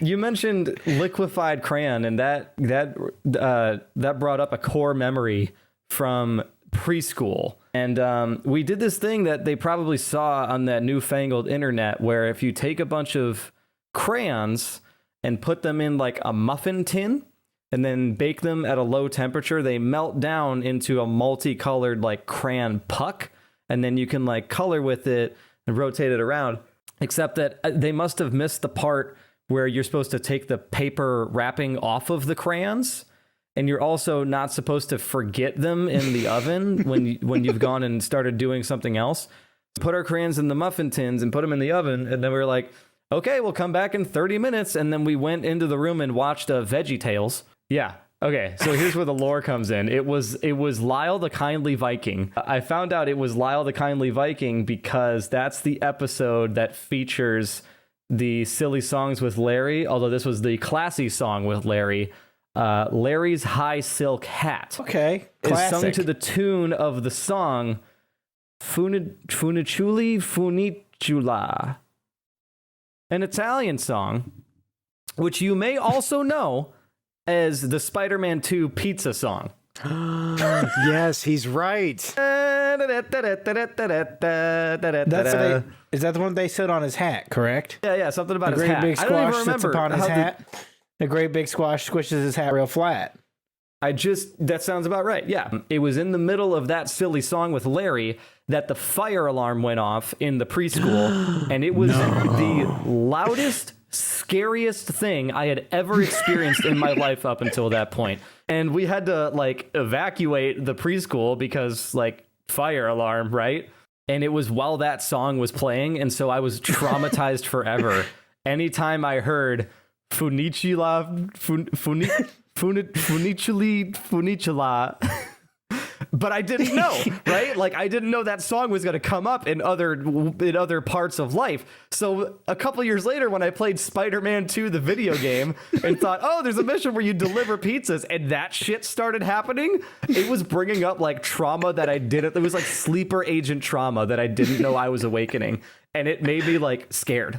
You mentioned liquefied crayon, and that brought up a core memory from preschool. And we did this thing that they probably saw on that newfangled internet, where if you take a bunch of crayons and put them in like a muffin tin and then bake them at a low temperature, they melt down into a multicolored like crayon puck, and then you can like color with it and rotate it around. Except that they must have missed the part where you're supposed to take the paper wrapping off of the crayons, and you're also not supposed to forget them in the oven when you've gone and started doing something else. Put our crayons in the muffin tins and put them in the oven, and then we were like, okay, we'll come back in 30 minutes. And then we went into the room and watched VeggieTales. Yeah. Okay. So here's where the lore comes in. It was Lyle the Kindly Viking. I found out it was Lyle the Kindly Viking because that's the episode that features the Silly Songs with Larry, although this was the classy song with Larry. Larry's High Silk Hat. Okay. Classic. Is sung to the tune of the song Funiculi Funicula, an Italian song, which you may also know as the Spider-Man 2 pizza song. Yes, he's right. Is that the one they said on his hat, correct? Yeah, something about his hat. A great big squash sits upon his hat. A great big squash squishes his hat real flat. That sounds about right. Yeah. It was in the middle of that silly song with Larry that the fire alarm went off in the preschool, and it was the loudest, scariest thing I had ever experienced in my life up until that point. And we had to like evacuate the preschool because like fire alarm, right? And it was while that song was playing, and so I was traumatized forever. Anytime I heard Funicula, Funicula, but I didn't know, right? Like I didn't know that song was going to come up in other parts of life. So a couple years later, when I played Spider-Man 2, the video game, and thought, oh, there's a mission where you deliver pizzas, and that shit started happening, it was bringing up like trauma that I didn't. It was like sleeper agent trauma that I didn't know I was awakening, and it made me like scared.